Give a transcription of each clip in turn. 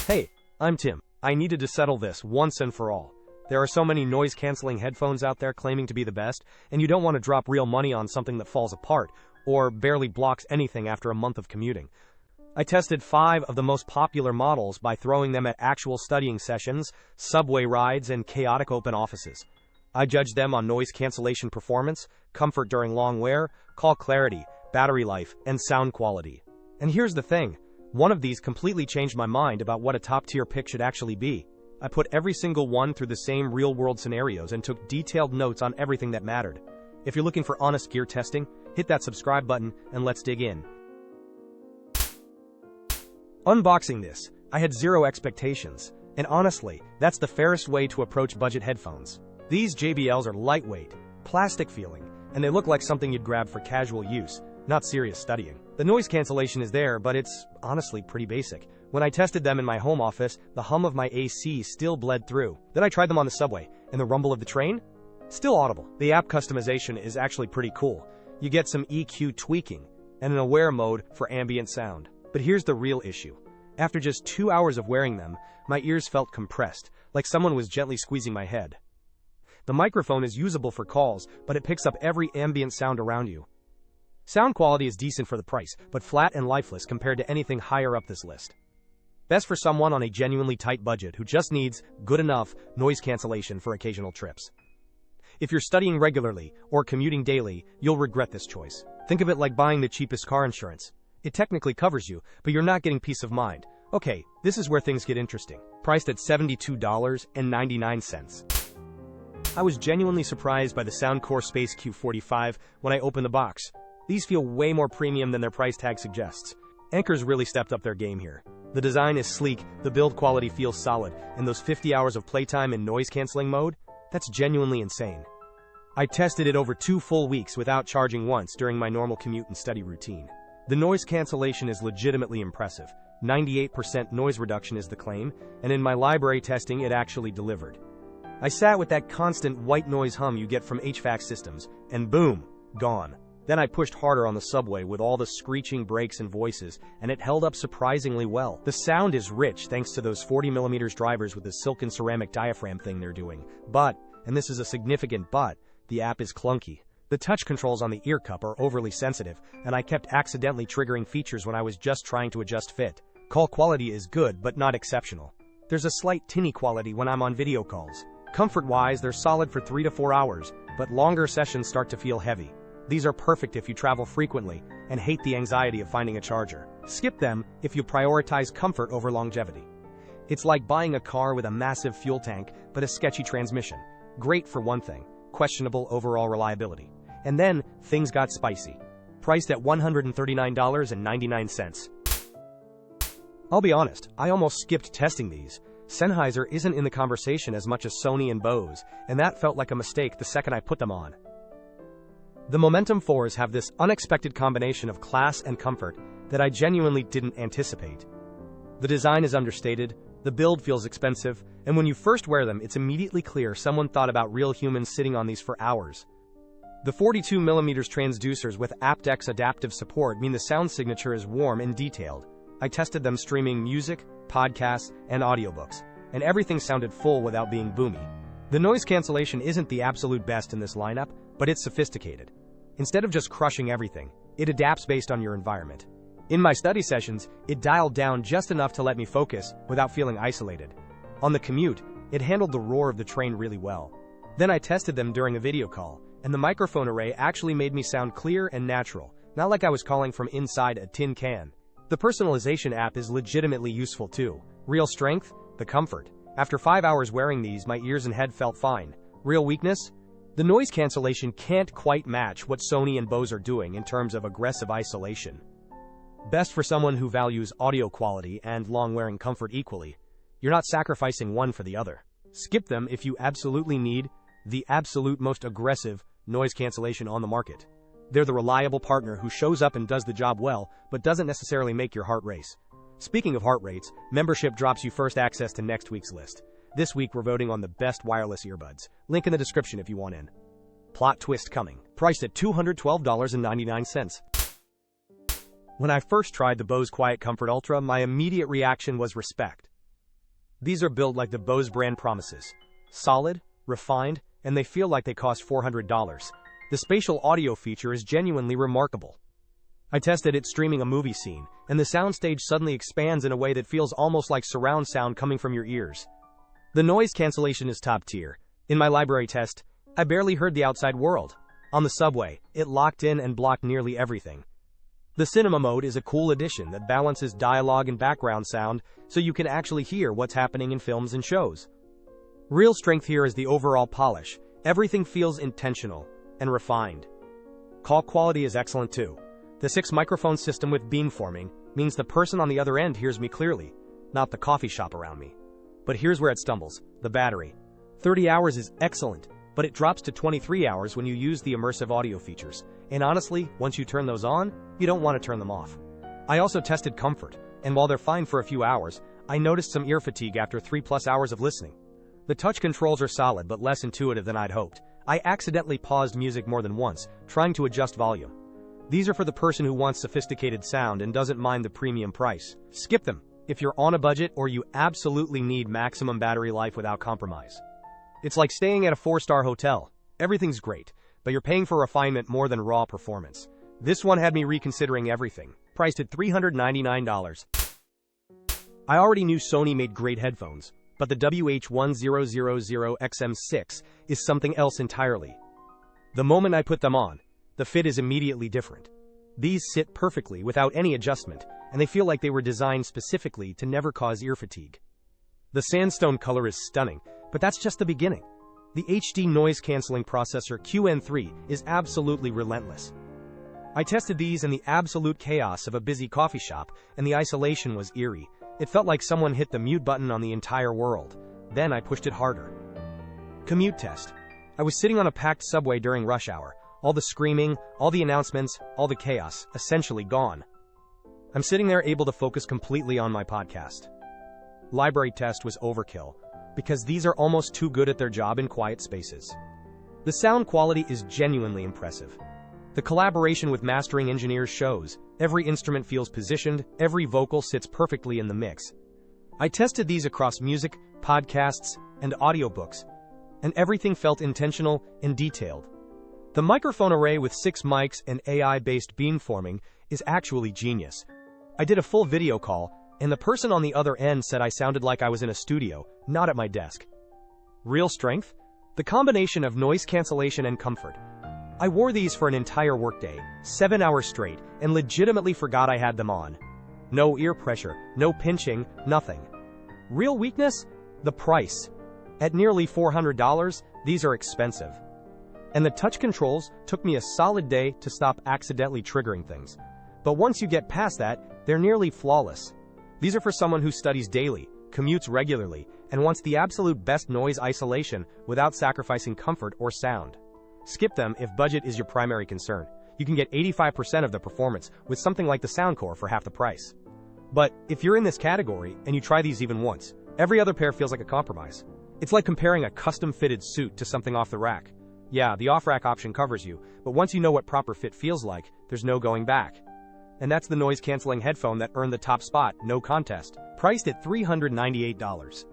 Hey, I'm Tim. I needed to settle this once and for all. There are so many noise-canceling headphones out there claiming to be the best, and you don't want to drop real money on something that falls apart or barely blocks anything after a month of commuting. I tested 5 of the most popular models by throwing them at actual studying sessions, subway rides, and chaotic open offices. I judged them on noise cancellation performance, comfort during long wear, call clarity, battery life, and sound quality. And here's the thing. One of these completely changed my mind about what a top-tier pick should actually be. I put every single one through the same real-world scenarios and took detailed notes on everything that mattered. If you're looking for honest gear testing, hit that subscribe button and let's dig in. Unboxing this, I had zero expectations, and honestly, that's the fairest way to approach budget headphones. These JBLs are lightweight, plastic-feeling, and they look like something you'd grab for casual use, not serious studying. The noise cancellation is there, but it's honestly pretty basic. When I tested them in my home office, the hum of my AC still bled through. Then I tried them on the subway, and the rumble of the train? Still audible. The app customization is actually pretty cool. You get some EQ tweaking, and an aware mode for ambient sound. But here's the real issue. After just 2 hours of wearing them, my ears felt compressed, like someone was gently squeezing my head. The microphone is usable for calls, but it picks up every ambient sound around you. Sound quality is decent for the price, but flat and lifeless compared to anything higher up this list. Best for someone on a genuinely tight budget who just needs good enough noise cancellation for occasional trips. If you're studying regularly or commuting daily, you'll regret this choice. Think of it like buying the cheapest car insurance. It technically covers you, but you're not getting peace of mind. Okay, this is where things get interesting. Priced at $72.99. I was genuinely surprised by the Soundcore Space Q45 when I opened the box. These feel way more premium than their price tag suggests. Anker's really stepped up their game here. The design is sleek, the build quality feels solid, and those 50 hours of playtime in noise-canceling mode? That's genuinely insane. I tested it over 2 full weeks without charging once during my normal commute and study routine. The noise cancellation is legitimately impressive. 98% noise reduction is the claim, and in my library testing it actually delivered. I sat with that constant white noise hum you get from HVAC systems, and boom, gone. Then I pushed harder on the subway with all the screeching brakes and voices, and it held up surprisingly well. The sound is rich thanks to those 40mm drivers with the silken ceramic diaphragm thing they're doing. But, and this is a significant but, the app is clunky. The touch controls on the ear cup are overly sensitive, and I kept accidentally triggering features when I was just trying to adjust fit. Call quality is good, but not exceptional. There's a slight tinny quality when I'm on video calls. Comfort-wise, they're solid for 3 to 4 hours, but longer sessions start to feel heavy. These are perfect if you travel frequently and hate the anxiety of finding a charger. Skip them if you prioritize comfort over longevity. It's like buying a car with a massive fuel tank, but a sketchy transmission. Great for one thing, questionable overall reliability. And then, things got spicy. Priced at $139.99. I'll be honest, I almost skipped testing these. Sennheiser isn't in the conversation as much as Sony and Bose, and that felt like a mistake the second I put them on. The Momentum 4s have this unexpected combination of class and comfort that I genuinely didn't anticipate. The design is understated, the build feels expensive, and when you first wear them, it's immediately clear someone thought about real humans sitting on these for hours. The 42mm transducers with aptX adaptive support mean the sound signature is warm and detailed. I tested them streaming music, podcasts, and audiobooks, and everything sounded full without being boomy. The noise cancellation isn't the absolute best in this lineup, but it's sophisticated. Instead of just crushing everything, it adapts based on your environment. In my study sessions, it dialed down just enough to let me focus without feeling isolated. On the commute, it handled the roar of the train really well. Then I tested them during a video call, and the microphone array actually made me sound clear and natural, not like I was calling from inside a tin can. The personalization app is legitimately useful too. Real strength? The comfort. After 5 hours wearing these, my ears and head felt fine. Real weakness? The noise cancellation can't quite match what Sony and Bose are doing in terms of aggressive isolation. Best for someone who values audio quality and long-wearing comfort equally. You're not sacrificing one for the other. Skip them if you absolutely need the absolute most aggressive noise cancellation on the market. They're the reliable partner who shows up and does the job well, but doesn't necessarily make your heart race. Speaking of heart rates, membership drops you first access to next week's list. This week we're voting on the best wireless earbuds. Link in the description if you want in. Plot twist coming. Priced at $212.99. When I first tried the Bose QuietComfort Ultra, my immediate reaction was respect. These are built like the Bose brand promises. Solid, refined, and they feel like they cost $400. The spatial audio feature is genuinely remarkable. I tested it streaming a movie scene, and the soundstage suddenly expands in a way that feels almost like surround sound coming from your ears. The noise cancellation is top tier. In my library test, I barely heard the outside world. On the subway, it locked in and blocked nearly everything. The cinema mode is a cool addition that balances dialogue and background sound so you can actually hear what's happening in films and shows. Real strength here is the overall polish. Everything feels intentional and refined. Call quality is excellent too. The 6-microphone system with beamforming means the person on the other end hears me clearly, not the coffee shop around me. But here's where it stumbles: the battery. 30 hours is excellent, but it drops to 23 hours when you use the immersive audio features. And honestly, once you turn those on, you don't want to turn them off. I also tested comfort, and while they're fine for a few hours, I noticed some ear fatigue after 3+ hours of listening. The touch controls are solid but less intuitive than I'd hoped. I accidentally paused music more than once, trying to adjust volume. These are for the person who wants sophisticated sound and doesn't mind the premium price. Skip them if you're on a budget or you absolutely need maximum battery life without compromise. It's like staying at a 4-star hotel. Everything's great, but you're paying for refinement more than raw performance. This one had me reconsidering everything. Priced at $399. I already knew Sony made great headphones, but the WH-1000XM6 is something else entirely. The moment I put them on, the fit is immediately different. These sit perfectly without any adjustment, and they feel like they were designed specifically to never cause ear fatigue. The sandstone color is stunning, but that's just the beginning. The HD noise-canceling processor QN3 is absolutely relentless. I tested these in the absolute chaos of a busy coffee shop, and the isolation was eerie. It felt like someone hit the mute button on the entire world. Then I pushed it harder. Commute test. I was sitting on a packed subway during rush hour. All the screaming, all the announcements, all the chaos, essentially gone. I'm sitting there able to focus completely on my podcast. Library test was overkill, because these are almost too good at their job in quiet spaces. The sound quality is genuinely impressive. The collaboration with mastering engineers shows. Every instrument feels positioned, every vocal sits perfectly in the mix. I tested these across music, podcasts, and audiobooks, and everything felt intentional and detailed. The microphone array with 6 mics and AI-based beamforming is actually genius. I did a full video call, and the person on the other end said I sounded like I was in a studio, not at my desk. Real strength? The combination of noise cancellation and comfort. I wore these for an entire workday, 7 hours straight, and legitimately forgot I had them on. No ear pressure, no pinching, nothing. Real weakness? The price. At nearly $400, these are expensive. And the touch controls took me a solid day to stop accidentally triggering things. But once you get past that, they're nearly flawless. These are for someone who studies daily, commutes regularly, and wants the absolute best noise isolation without sacrificing comfort or sound. Skip them if budget is your primary concern. You can get 85% of the performance with something like the Soundcore for half the price. But if you're in this category and you try these even once, every other pair feels like a compromise. It's like comparing a custom-fitted suit to something off the rack. Yeah, the off-rack option covers you, but once you know what proper fit feels like, there's no going back. And that's the noise-canceling headphone that earned the top spot, no contest, priced at $398.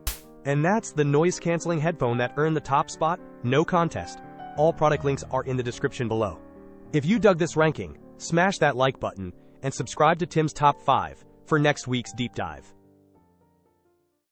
And that's the noise-canceling headphone that earned the top spot, no contest. All product links are in the description below. If you dug this ranking, smash that like button and subscribe to Tim's Top 5 for next week's deep dive.